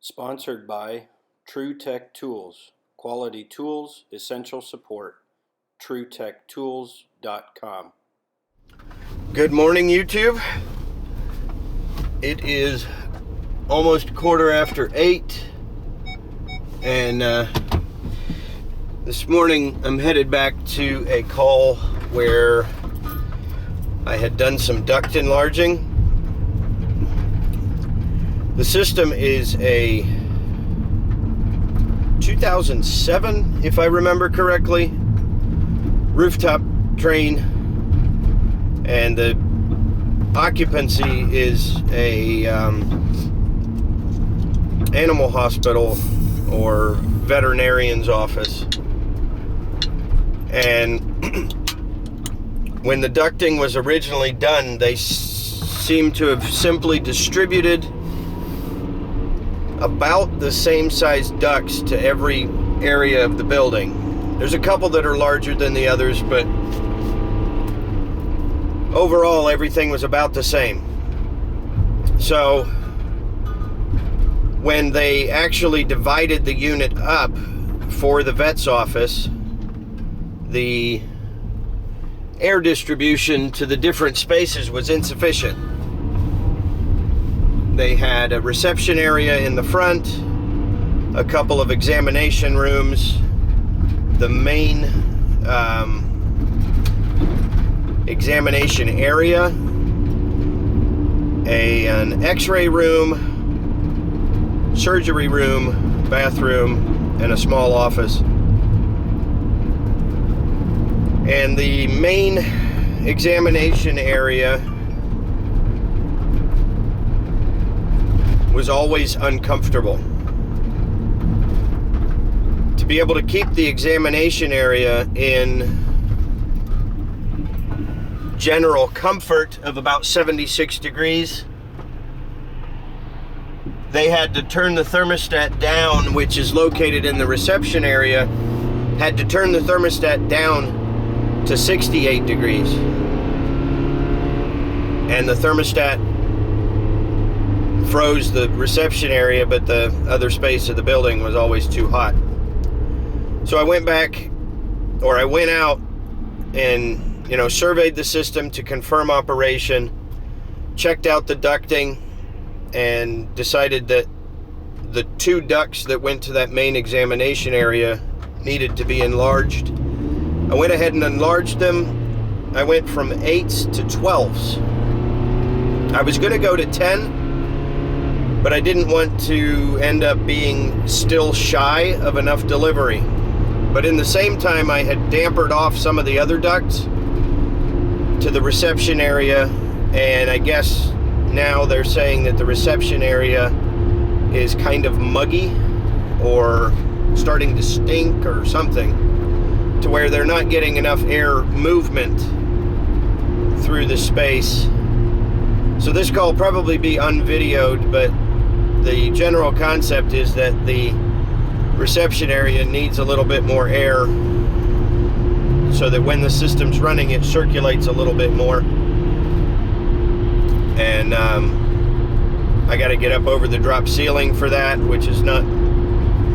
Sponsored by True Tech Tools. Quality tools, essential support. TrueTechTools.com. Good morning, YouTube. It is almost 8:15, and this morning I'm headed back to a call where I had done some duct enlarging. The system is a 2007, if I remember correctly, rooftop drain, and the occupancy is a animal hospital or veterinarian's office. And when the ducting was originally done, they seem to have simply distributed about the same size ducts to every area of the building. There's a couple that are larger than the others, but overall everything was about the same. So when they actually divided the unit up for the vet's office, the air distribution to the different spaces was insufficient. They had a reception area in the front, a couple of examination rooms, the main examination area, an x-ray room, surgery room, bathroom, and a small office. And the main examination area was always uncomfortable. To be able to keep the examination area in general comfort of about 76 degrees, they had to turn the thermostat down, which is located in the reception area, had to turn the thermostat down to 68 degrees. And the thermostat froze the reception area, but the other space of the building was always too hot. So I went out and, surveyed the system to confirm operation, checked out the ducting, and decided that the two ducts that went to that main examination area needed to be enlarged. I went ahead and enlarged them. I went from 8s to 12s. I was going to go to 10, but I didn't want to end up being still shy of enough delivery. But in the same time, I had dampered off some of the other ducts to the reception area, and I guess now they're saying that the reception area is kind of muggy or starting to stink or something, to where they're not getting enough air movement through the space. So this call will probably be unvideoed, but the general concept is that the reception area needs a little bit more air so that when the system's running, it circulates a little bit more. And I got to get up over the drop ceiling for that, which is not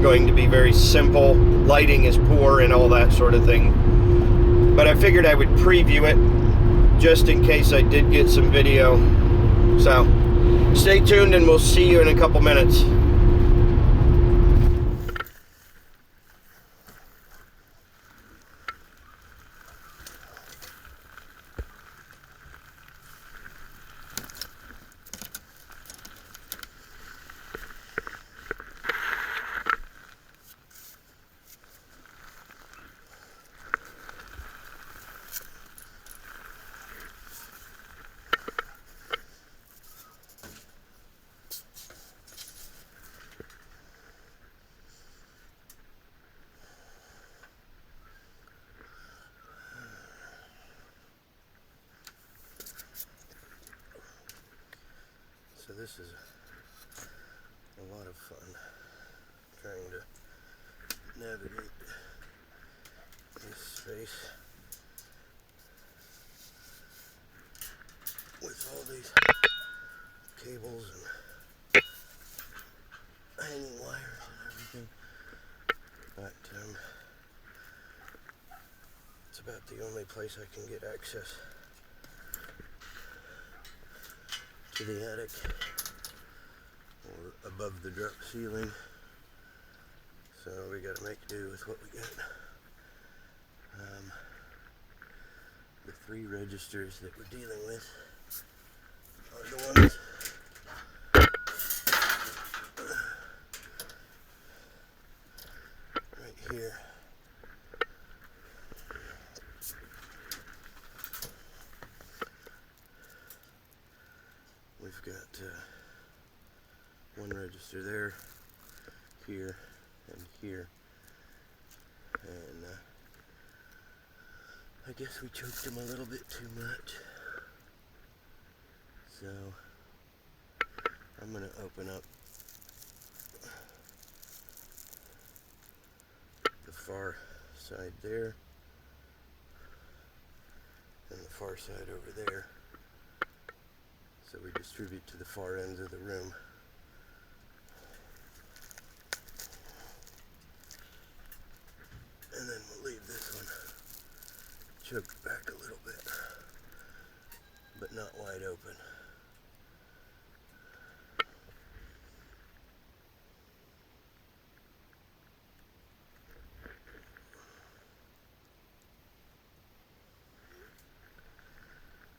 going to be very simple. Lighting is poor and all that sort of thing. But I figured I would preview it just in case I did get some video. So stay tuned and we'll see you in a couple minutes. So this is a lot of fun, trying to navigate this space with all these cables and about the only place I can get access to the attic or above the drop ceiling. So we got to make do with what we got. The 3 registers that we're dealing with are the ones right here. We've got 1 register there, here, and here. And I guess we choked them a little bit too much. So I'm going to open up the far side there and the far side over there, so we distribute to the far ends of the room. And then we'll leave this one choked back a little bit, but not wide open.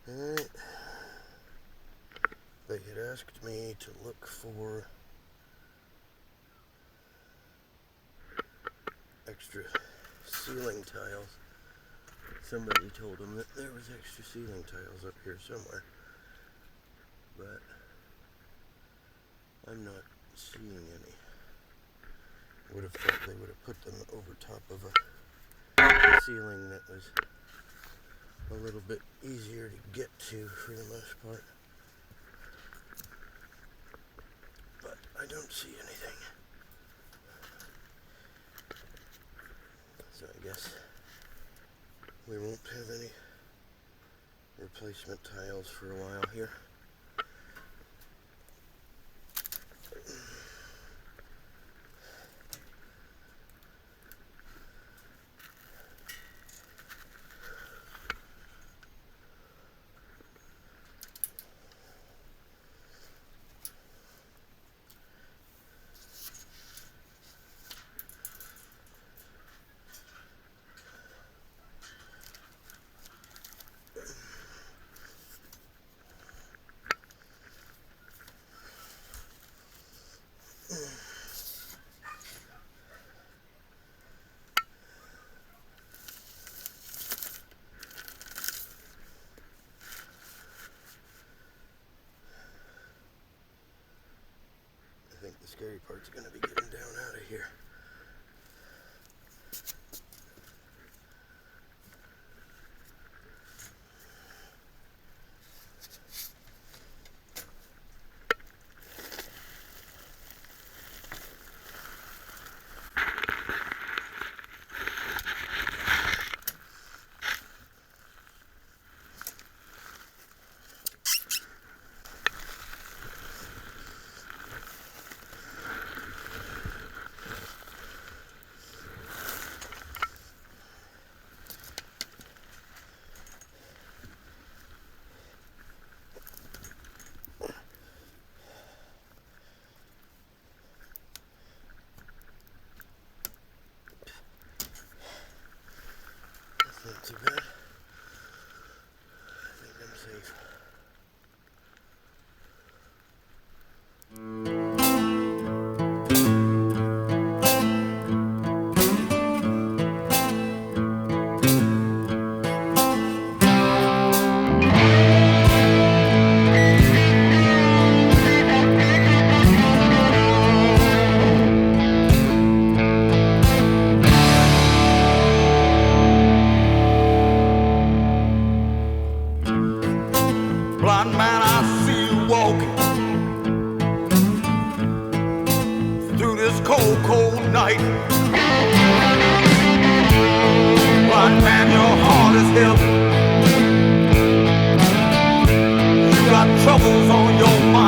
Alright. They had asked me to look for extra ceiling tiles. Somebody told them that there was extra ceiling tiles up here somewhere, but I'm not seeing any. Would have thought they would have put them over top of a ceiling that was a little bit easier to get to for the most part, but I don't see anything. So I guess we won't have any replacement tiles for a while here. I think the scary part's going to be getting down out of here. Not too bad. I think I'm safe. Blind man, I see you walking through this cold, cold night. Blind man, your heart is heavy. You got troubles on your mind.